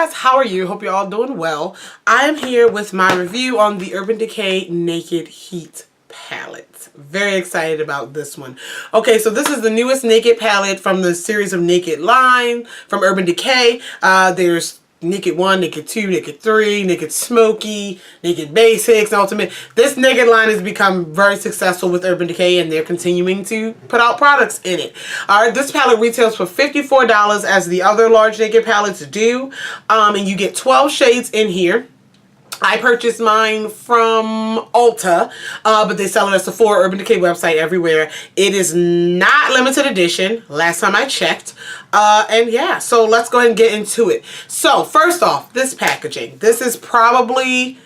guys, how are you? Hope you're all doing well. I am here with my review on the Urban Decay Naked Heat palette. Very excited about this one. Okay, so this is the newest Naked palette from the series of Naked line from Urban Decay. There's Naked 1, Naked 2, Naked 3, Naked Smoky, Naked Basics, Ultimate. This Naked line has become very successful with Urban Decay, and they're continuing to put out products in it. Alright, this palette retails for $54 as the other large Naked palettes do. And you get 12 shades in here. I purchased mine from Ulta, but they sell it at Sephora, Urban Decay website, everywhere. It is not limited edition, last time I checked. And yeah, so let's go ahead and get into it. So, first off, this packaging. This is probably,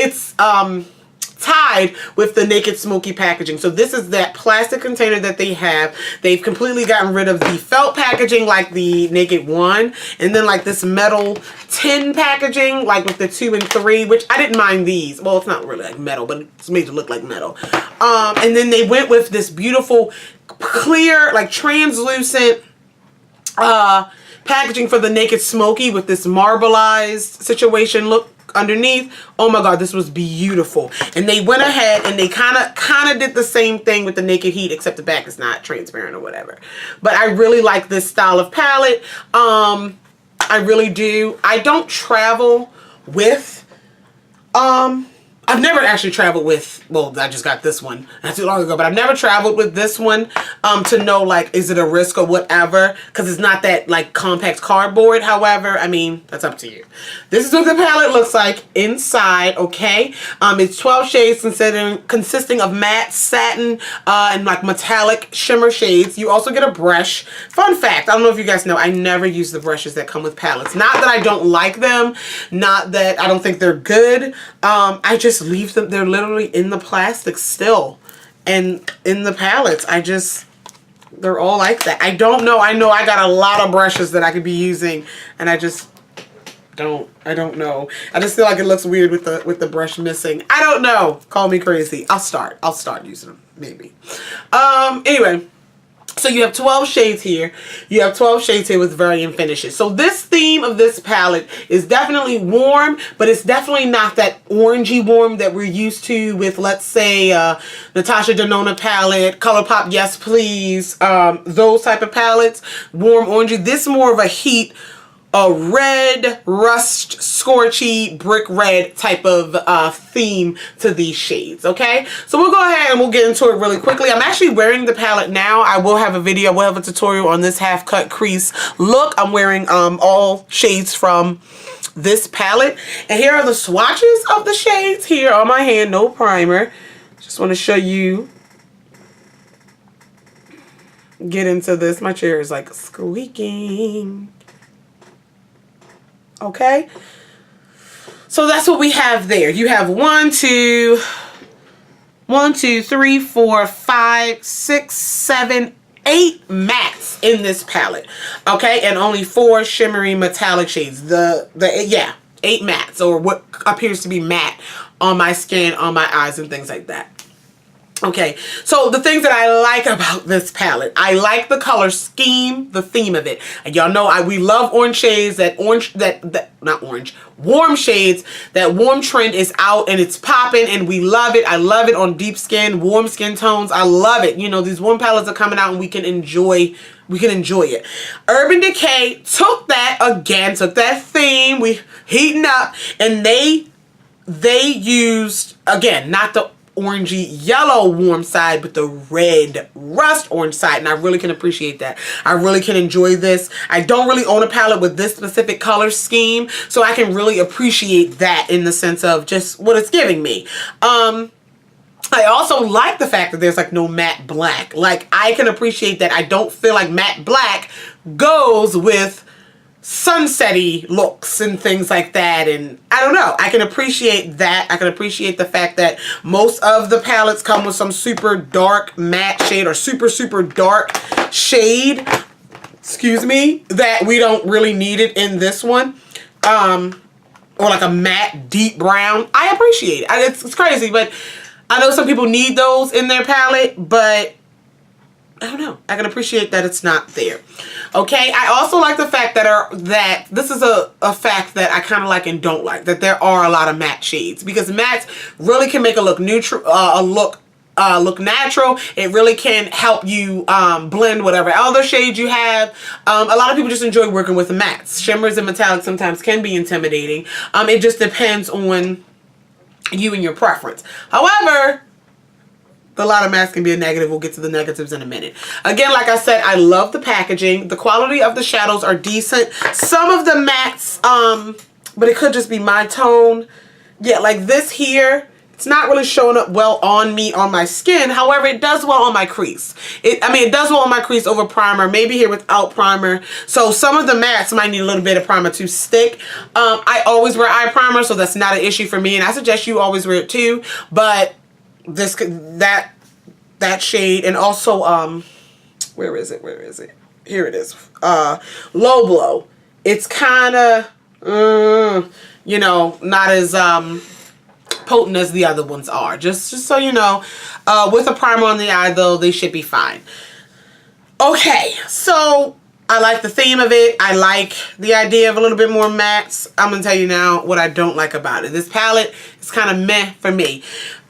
it's tied with the Naked Smoky packaging. So this is that plastic container that they have. They've completely gotten rid of the felt packaging like the Naked 1, and then like this metal tin packaging like with the 2 and 3, which I didn't mind these. Well, it's not really like metal, but it's made to look like metal. And then they went with this beautiful clear, like translucent packaging for the Naked Smoky with this marbleized situation look underneath. Oh my god, this was beautiful. And they went ahead and they kind of did the same thing with the Naked Heat, except the back is not transparent or whatever. But I really like this style of palette. I really do. I don't travel with I've never actually traveled with, well, I just got this one not too long ago, but I've never traveled with this one to know, like, is it a risk or whatever, because it's not that, like, compact cardboard. However, I mean, that's up to you. This is what the palette looks like inside, okay? It's 12 shades consisting of matte, satin, and, like, metallic shimmer shades. You also get a brush. Fun fact, I don't know if you guys know, I never use the brushes that come with palettes. Not that I don't like them, not that I don't think they're good. I just leave them. They're literally in the plastic still, and in the palettes they're all like that. I don't know. I know I got a lot of brushes that I could be using, and I don't know. I just feel like it looks weird with the brush missing. I don't know. Call me crazy. I'll start using them maybe. Anyway, so you have 12 shades here. You have 12 shades here with varying finishes. So this theme of this palette is definitely warm, but it's definitely not that orangey warm that we're used to with, let's say, Natasha Denona palette, ColourPop Yes Please, those type of palettes. Warm orangey. This is more of a heat, a red, rust, scorchy, brick red type of theme to these shades, okay? So we'll go ahead and we'll get into it really quickly. I'm actually wearing the palette now. I will have a video, we'll have a tutorial on this half cut crease look. I'm wearing all shades from this palette. And here are the swatches of the shades here on my hand, no primer. Just want to show you. Get into this. My chair is like squeaking. Okay, so that's what we have there. You have 1, 2, 3, 4, 5, 6, 7, 8 mattes in this palette. Okay, and only 4 shimmery metallic shades. Yeah, 8 mattes, or what appears to be matte on my skin, on my eyes, and things like that. Okay, so the things that I like about this palette, I like the color scheme, the theme of it. And y'all know we love orange shades, warm shades. That warm trend is out and it's popping and we love it. I love it on deep skin, warm skin tones. I love it. You know, these warm palettes are coming out and we can enjoy it. Urban Decay took that theme, we heating up, and they used, again, not the orangey yellow warm side, but the red rust orange side, and I really can appreciate that. I really can enjoy this. I don't really own a palette with this specific color scheme, so I can really appreciate that in the sense of just what it's giving me. I also like the fact that there's like no matte black. Like, I can appreciate that. I don't feel like matte black goes with sunsetty looks and things like that, and I don't know, I can appreciate that. I can appreciate the fact that most of the palettes come with some super dark matte shade or super dark shade, excuse me, that we don't really need it in this one, or like a matte deep brown. I appreciate it. It's crazy, but I know some people need those in their palette, but I don't know. I can appreciate that it's not there. Okay, I also like the fact that this is a fact that I kind of like and don't like, that there are a lot of matte shades, because mattes really can make a look neutral, look natural. It really can help you blend whatever other shades you have. A lot of people just enjoy working with mattes. Shimmers and metallics sometimes can be intimidating. It just depends on you and your preference. However, a lot of mattes can be a negative. We'll get to the negatives in a minute. Again, like I said, I love the packaging. The quality of the shadows are decent. Some of the mattes, but it could just be my tone. Yeah, like this here, it's not really showing up well on me, on my skin. However, it does well on my crease. It does well on my crease over primer, maybe here without primer. So some of the mattes might need a little bit of primer to stick. I always wear eye primer, so that's not an issue for me. And I suggest you always wear it too. But that shade, and also where is it here it is, low blow, it's kind of you know, not as potent as the other ones are, just so you know. With a primer on the eye though, they should be fine. Okay, so I like the theme of it. I like the idea of a little bit more mattes. I'm gonna tell you now what I don't like about it. This palette is kind of meh for me,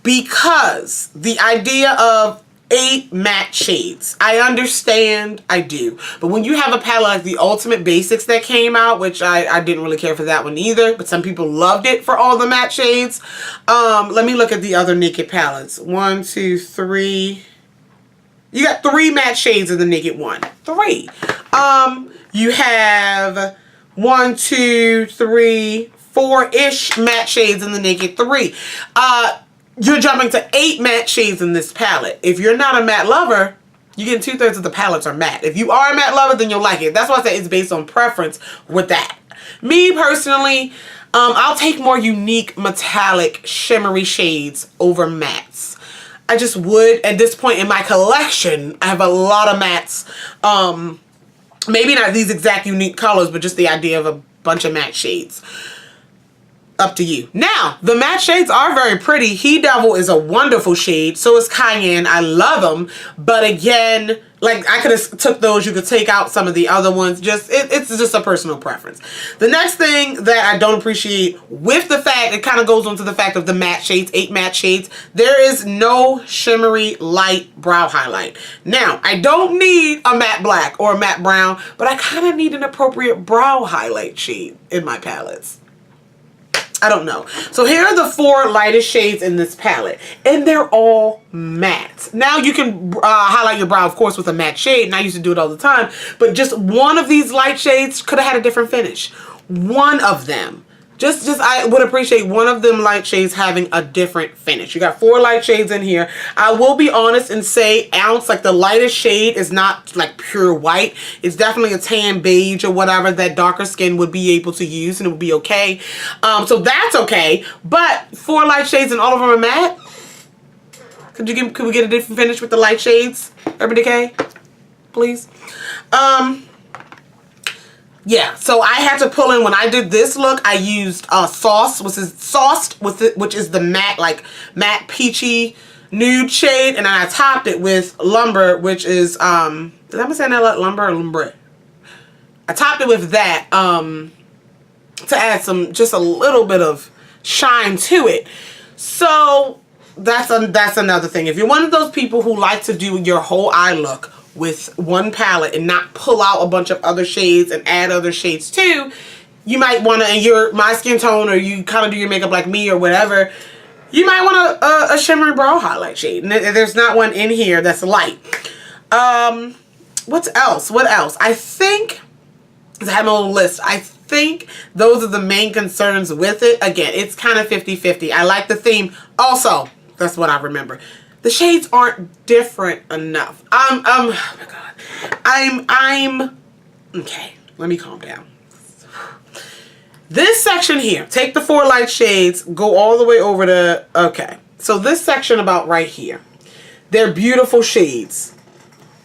because the idea of 8 matte shades, I understand, I do. But when you have a palette like the Ultimate Basics that came out, which I didn't really care for that one either, but some people loved it for all the matte shades. Let me look at the other Naked palettes. 1, 2, 3. You got 3 matte shades in the Naked one. 3. You have 1, 2, 3, 4-ish matte shades in the Naked 3. You're jumping to 8 matte shades in this palette. If you're not a matte lover, you get 2/3 of the palettes are matte. If you are a matte lover, then you'll like it. That's why I say it's based on preference with that. Me personally, I'll take more unique metallic shimmery shades over mattes. I just would. At this point in my collection, I have a lot of mattes. Maybe not these exact unique colors, but just the idea of a bunch of matte shades. Up to you. Now, the matte shades are very pretty. He Devil is a wonderful shade. So is Cayenne. I love them. But again, like, I could have took those. You could take out some of the other ones. It's just a personal preference. The next thing that I don't appreciate, with the fact, it kind of goes on to the fact of the matte shades, 8 matte shades, there is no shimmery light brow highlight. Now, I don't need a matte black or a matte brown, but I kind of need an appropriate brow highlight shade in my palettes. I don't know. So here are the 4 lightest shades in this palette, and they're all matte. Now you can highlight your brow, of course, with a matte shade, and I used to do it all the time, but just one of these light shades could have had a different finish. One of them. Just I would appreciate one of them light shades having a different finish. You got 4 light shades in here. I will be honest and say ounce, like the lightest shade is not like pure white. It's definitely a tan beige or whatever that darker skin would be able to use, and it would be okay. So that's okay. But 4 light shades and all of them are matte. Could we get a different finish with the light shades? Urban Decay, please. Yeah, so I had to pull in, when I did this look, I used Sauce, which is the matte, like matte peachy nude shade, and I topped it with Lumber, which is, did I say that like Lumber or Lumbre? I topped it with that to add just a little bit of shine to it. So that's another thing. If you're one of those people who like to do your whole eye look with one palette and not pull out a bunch of other shades and add other shades too, you might want to, and you're my skin tone, or you kind of do your makeup like me or whatever, you might want a shimmery brow highlight shade. And there's not one in here that's light. What else? I think, I have my little list. I think those are the main concerns with it. Again, it's kind of 50-50. I like the theme. Also, that's what I remember. The shades aren't different enough. Oh my God. Okay, let me calm down. This section here, take the 4 light shades, go all the way over to, okay. So this section about right here, they're beautiful shades.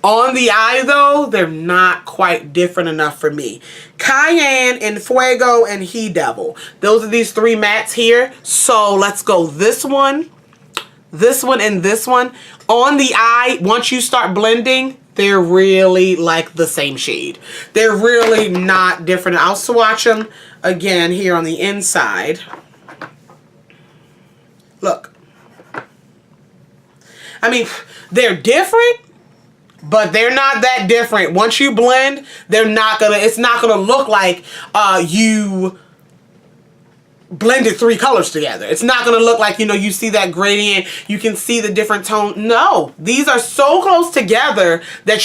On the eye though, they're not quite different enough for me. Cayenne and Fuego and He Devil. Those are these 3 mattes here. So let's go this one, and this one. On the eye, once you start blending, they're really like the same shade. They're really not different. I'll swatch them again here on the inside. Look. I mean, they're different, but they're not that different. Once you blend, it's not gonna look like you blended 3 colors together. It's not going to look like, you know, you see that gradient, you can see the different tone. No, these are so close together that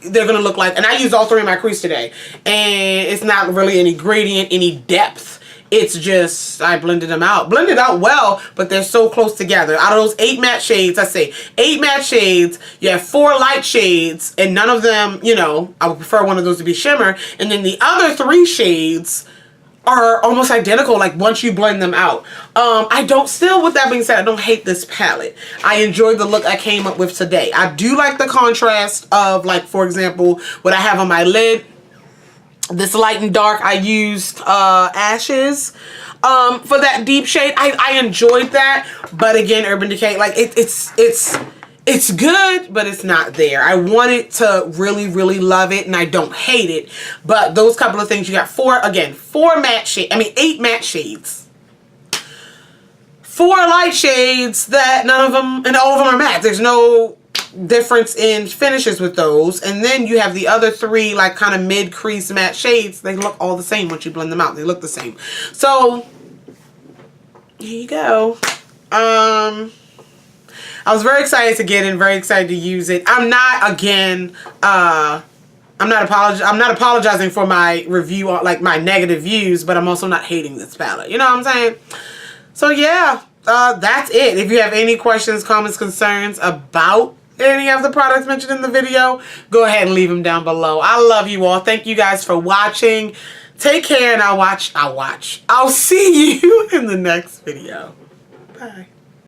they're going to look like, and I used all 3 in my crease today, and it's not really any gradient, any depth. It's just, I blended them out. Blended out well, but they're so close together. Out of those 8 matte shades, I say 8 matte shades, you have 4 light shades, and none of them, you know, I would prefer one of those to be shimmer, and then the other 3 shades are almost identical, like once you blend them out. With that being said, I don't hate this palette. I enjoyed the look I came up with today. I do like the contrast of, like, for example, what I have on my lid. This light and dark, I used Ashes for that deep shade. I enjoyed that, but again, Urban Decay, like, it's good, but it's not there. I wanted to really, really love it, and I don't hate it. But those couple of things, you got 8 matte shades. 4 light shades that none of them, and all of them are matte. There's no difference in finishes with those. And then you have the other 3, like, kind of mid-crease matte shades. They look all the same once you blend them out. They look the same. So, here you go. I was very excited to get it, very excited to use it. I'm not apologizing for my review, like my negative views, but I'm also not hating this palette. You know what I'm saying? So yeah, that's it. If you have any questions, comments, concerns about any of the products mentioned in the video, go ahead and leave them down below. I love you all. Thank you guys for watching. Take care, and I'll see you in the next video. Bye.